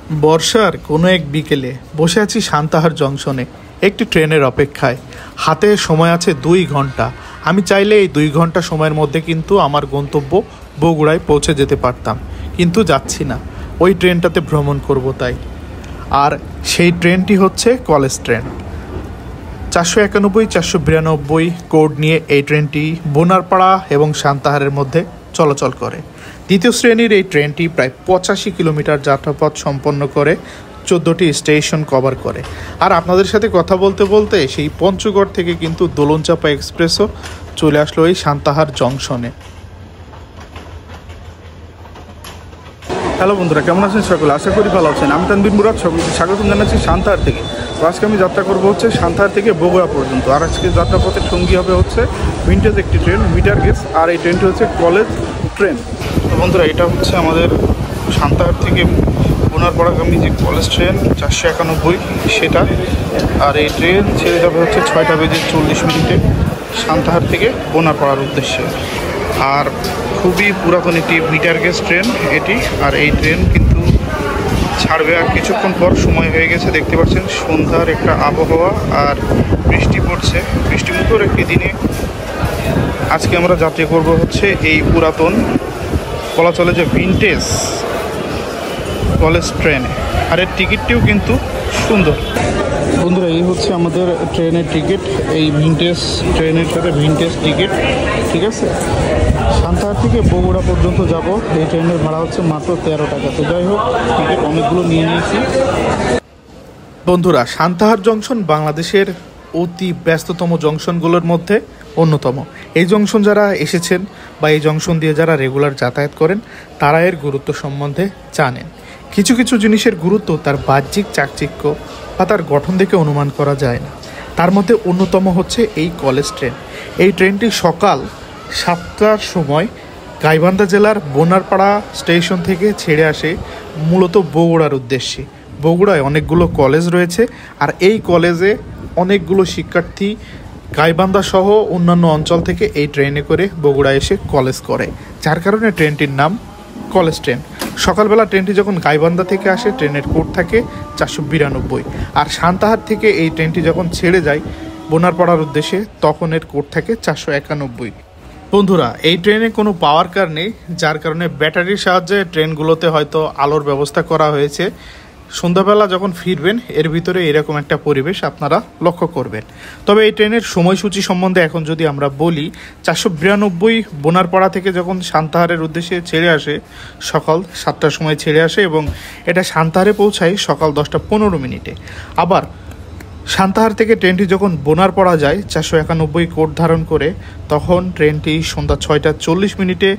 বর্ষার কোনো এক বিকেলে বসে আছি সান্তাহার জংশনে একটি ট্রেনের অপেক্ষায়। হাতে সময় আছে 2 ঘন্টা। আমি চাইলে এই 2 ঘন্টা সময়ের মধ্যে কিন্তু আমার গন্তব্য বগুড়ায় পৌঁছে যেতে পারতাম, কিন্তু যাচ্ছি না। ওই ট্রেনটাতে ভ্রমণ করব তাই। আর সেই ট্রেনটি হচ্ছে কলেজ ট্রেন 491 492 কোড নিয়ে। এই ট্রেনটি বোনারপাড়া এবং সান্তাহারের মধ্যে চলাচল করে। দ্বিতীয় শ্রেণীর এই ট্রেনটি প্রায় 85 কিলোমিটার যাত্রাপথ সম্পন্ন করে 14টি স্টেশন কভার করে। আর আপনাদের সাথে কথা বলতে বলতে সেই পঞ্চগড় থেকে কিন্তু দোলনচাপা এক্সপ্রেসও চলে আসলো এই সান্তাহার জংশনে। হ্যালো বন্ধুরা, কেমন আছেন সকলে? আশা করি ভালো আছেন। আমি তানবির মুরাদ, সকলকে স্বাগতম জানাচ্ছি সান্তাহার থেকে। তো আজকে আমি যাত্রা করবো হচ্ছে সান্তাহার থেকে বগুড়া পর্যন্ত। আর আজকে যাত্রাপথের সঙ্গী হবে হচ্ছে ভিনটেজ একটি ট্রেন, মিটার গেজ। আর এই ট্রেনটি হচ্ছে কলেজ ট্রেন। তো বন্ধুরা, এটা হচ্ছে আমাদের সান্তাহার থেকে বোনারপাড়াগামী যে কলেজ ট্রেন 491 সেটা। আর এই ট্রেন ছেড়ে যাবে হচ্ছে 6টা বেজে 40 মিনিটে সান্তাহার থেকে বোনারপাড়ার উদ্দেশ্যে। আর খুবই পুরাতন একটি মিটার গেজ ট্রেন এটি। আর এই ট্রেন কিন্তু ছাড়বে আর কিছুক্ষণ পর। সময় হয়ে গেছে, দেখতে পাচ্ছেন সন্ধ্যার একটা আবহাওয়া আর বৃষ্টি পড়ছে। বৃষ্টিমুখর একটি দিনে আজকে আমরা যাত্রা করব হচ্ছে এই পুরাতন বলা চলে যে ভিনটেজ কলেজ ট্রেনে। আর এর টিকিটটিও কিন্তু সুন্দর। বন্ধুরা, এই হচ্ছে আমাদের ট্রেনের টিকিট। এই ভিনটেজ ট্রেনের সাথে ভিনটেজ টিকিট, ঠিক আছে। সান্তাহার থেকে বগুড়া পর্যন্ত যাব। এই ট্রেনের ভাড়া হচ্ছে মাত্র 13 টাকা। তো যাই হোক, টিকিট অনেকগুলো নিয়ে নিয়েছি। বন্ধুরা, সান্তাহার জংশন বাংলাদেশের অতি ব্যস্ততম জংশনগুলোর মধ্যে অন্যতম। এই জংশন যারা এসেছেন বা এই জংশন দিয়ে যারা রেগুলার যাতায়াত করেন তারা এর গুরুত্ব সম্বন্ধে জানেন। কিছু কিছু জিনিসের গুরুত্ব তার বাহ্যিক চাকচিক্য বা তার গঠন দেখে অনুমান করা যায় না। তার মধ্যে অন্যতম হচ্ছে এই কলেজ ট্রেন। এই ট্রেনটি সকাল 7টার সময় গাইবান্ধা জেলার বোনারপাড়া স্টেশন থেকে ছেড়ে আসে মূলত বগুড়ার উদ্দেশ্যে। বগুড়ায় অনেকগুলো কলেজ রয়েছে, আর এই কলেজে অনেকগুলো শিক্ষার্থী গাইবান্ধা সহ অন্যান্য অঞ্চল থেকে এই ট্রেনে করে বগুড়া এসে কলেজ করে, যার কারণে ট্রেনটির নাম কলেজ ট্রেন। সকালবেলা ট্রেনটি যখন গাইবান্ধা থেকে আসে ট্রেনের কোড থাকে 492। আর সান্তাহার থেকে এই ট্রেনটি যখন ছেড়ে যায় বোনারপাড়ার উদ্দেশ্যে তখন এর কোড থাকে 491। বন্ধুরা, এই ট্রেনে কোনো পাওয়ার কার নেই, যার কারণে ব্যাটারির সাহায্যে ট্রেনগুলোতে হয়তো আলোর ব্যবস্থা করা হয়েছে। সন্ধ্যাবেলা যখন ফিরবেন এর ভিতরে এরকম একটা পরিবেশ আপনারা লক্ষ্য করবেন। তবে এই ট্রেনের সময়সূচি সম্বন্ধে এখন যদি আমরা বলি, 492 বোনারপাড়া থেকে যখন সান্তাহারের উদ্দেশ্যে ছেড়ে আসে সকাল 7টার সময় ছেড়ে আসে এবং এটা সান্তাহারে পৌঁছায় সকাল 10টা 15 মিনিটে। আবার সান্তাহার থেকে ট্রেনটি যখন বোনারপাড়া যায় 491 কোড ধারণ করে, তখন ট্রেনটি সন্ধ্যা 6টা 40 মিনিটে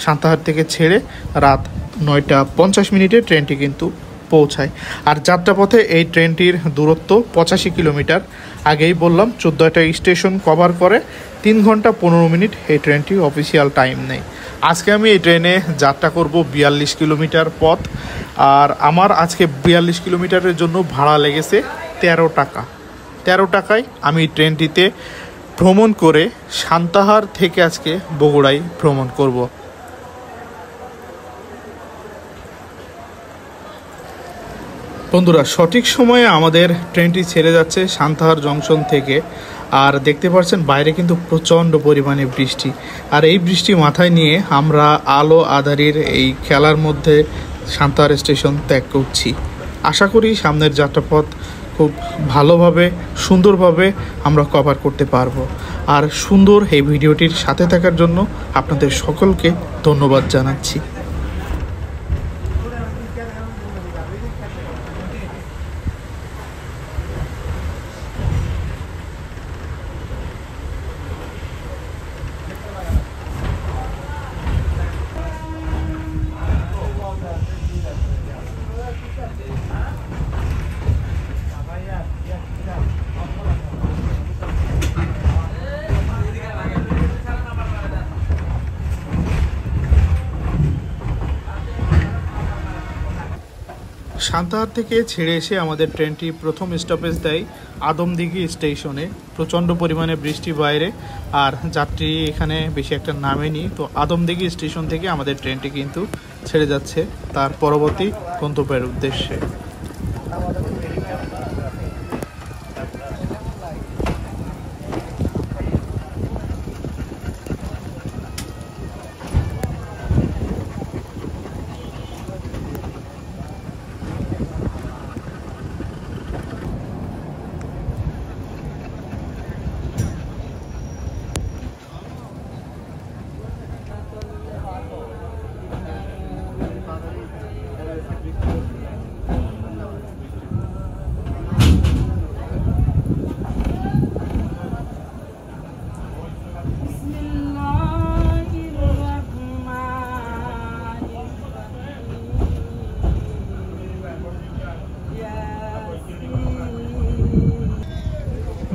সান্তাহার থেকে ছেড়ে রাত 9টা 50 মিনিটে ট্রেনটি কিন্তু পৌঁছায়। আর যাত্রাপথে এই ট্রেনটির দূরত্ব 85 কিলোমিটার। আগেই বললাম 14টা স্টেশন কভার করে। 3 ঘন্টা 15 মিনিট এই ট্রেনটি অফিসিয়াল টাইম নেই। আজকে আমি এই ট্রেনে যাত্রা করব 42 কিলোমিটার পথ। আর আমার আজকে 42 কিলোমিটারের জন্য ভাড়া লেগেছে 13 টাকা। 13 টাকায় আমি ট্রেনটিতে ভ্রমণ করে সান্তাহার থেকে আজকে বগুড়ায় ভ্রমণ করব। বন্ধুরা, সঠিক সময়ে আমাদের ট্রেনটি ছেড়ে যাচ্ছে সান্তাহার জংশন থেকে। আর দেখতে পাচ্ছেন বাইরে কিন্তু প্রচণ্ড পরিমাণে বৃষ্টি। আর এই বৃষ্টি মাথায় নিয়ে আমরা আলো আঁধারির এই খেলার মধ্যে সান্তাহার স্টেশন ত্যাগ করছি। আশা করি সামনের যাত্রাপথ খুব ভালোভাবে সুন্দরভাবে আমরা কভার করতে পারবো। আর সুন্দর এই ভিডিওটির সাথে থাকার জন্য আপনাদের সকলকে ধন্যবাদ জানাচ্ছি। সান্তাহার থেকে ছেড়ে এসে আমাদের ট্রেনটি প্রথম স্টপেজ দেয় আদমদিঘি স্টেশনে। প্রচণ্ড পরিমাণে বৃষ্টি বাইরে, আর যাত্রী এখানে বেশি একটা নামেনি। তো আদমদিঘি স্টেশন থেকে আমাদের ট্রেনটি কিন্তু ছেড়ে যাচ্ছে তার পরবর্তী গন্তব্যের উদ্দেশ্যে।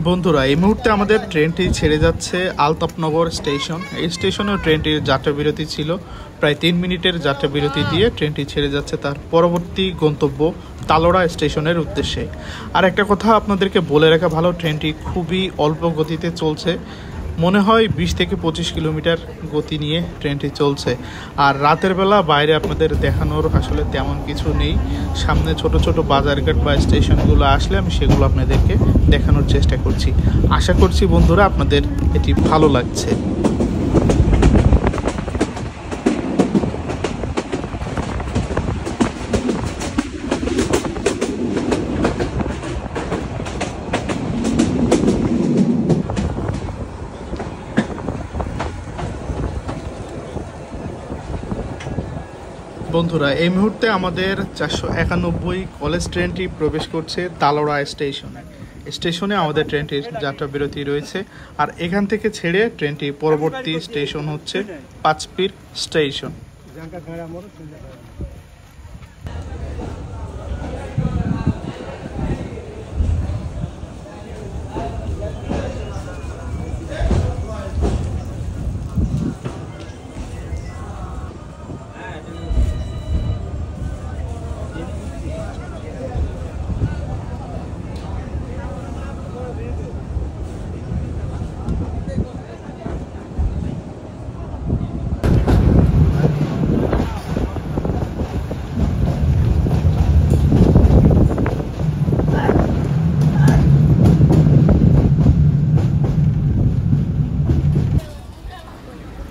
বন্ধুরা, এই মুহূর্তে আমাদের ট্রেনটি ছেড়ে যাচ্ছে আলতাপনগর স্টেশন। এই স্টেশনেও ট্রেনটির যাত্রা বিরতি ছিল, প্রায় 3 মিনিটের যাত্রা বিরতি দিয়ে ট্রেনটি ছেড়ে যাচ্ছে তার পরবর্তী গন্তব্য তালোড়া স্টেশনের উদ্দেশ্যে। আর একটা কথা আপনাদেরকে বলে রাখা ভালো, ট্রেনটি খুবই অল্প গতিতে চলছে, মনে হয় 20 থেকে 25 কিলোমিটার গতি নিয়ে ট্রেনটি চলছে। আর রাতের বেলা বাইরে আপনাদের দেখানোর আসলে তেমন কিছু নেই, সামনে ছোট ছোট বাজারঘাট বা স্টেশনগুলো আসলে আমি সেগুলো আপনাদেরকে দেখানোর চেষ্টা করছি। আশা করছি বন্ধুরা আপনাদের এটি ভালো লাগছে। বন্ধুরা, এই মুহূর্তে আমাদের 491 কলেজ ট্রেনটি প্রবেশ করছে তালোড়া স্টেশনে আমাদের ট্রেনটির যাত্রা বিরতি রয়েছে। আর এখান থেকে ছেড়ে ট্রেনটি পরবর্তী স্টেশন হচ্ছে পাঁচপীর স্টেশন।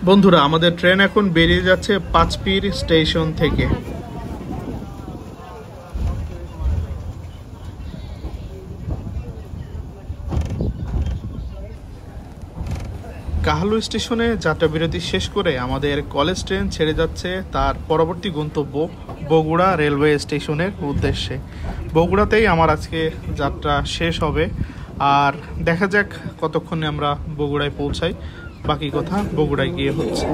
বন্ধুরা, আমাদের ট্রেন এখন বেরিয়ে যাচ্ছে পাঁচপীর স্টেশন থেকে। কাহালু স্টেশনে যাত্রা বিরতি শেষ করে আমাদের কলেজ ট্রেন ছেড়ে যাচ্ছে তার পরবর্তী গন্তব্য বগুড়া রেলওয়ে স্টেশনের উদ্দেশ্যে। বগুড়াতেই আমার আজকে যাত্রা শেষ হবে, আর দেখা যাক কতক্ষণে আমরা বগুড়ায় পৌঁছাই। বাকি কথা বগুড়ায় গিয়ে হচ্ছে।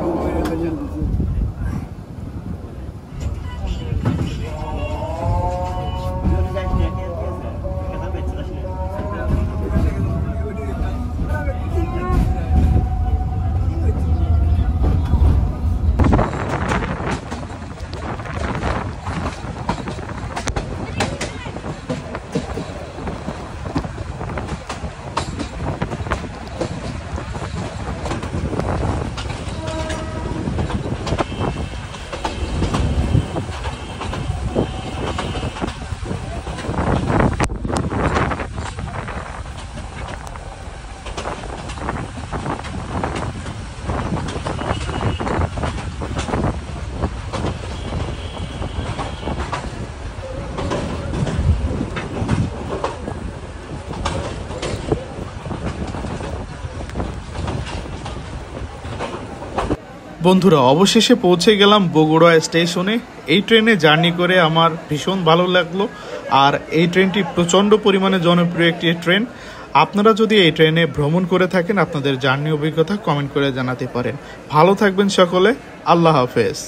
বন্ধুরা, অবশেষে পৌঁছে গেলাম বগুড়া স্টেশনে। এই ট্রেনে জার্নি করে আমার ভীষণ ভালো লাগলো, আর এই ট্রেনটি প্রচণ্ড পরিমাণে জনপ্রিয় একটি ট্রেন। আপনারা যদি এই ট্রেনে ভ্রমণ করে থাকেন আপনাদের জার্নি অভিজ্ঞতা কমেন্ট করে জানাতে পারেন। ভালো থাকবেন সকলে, আল্লাহ হাফেজ।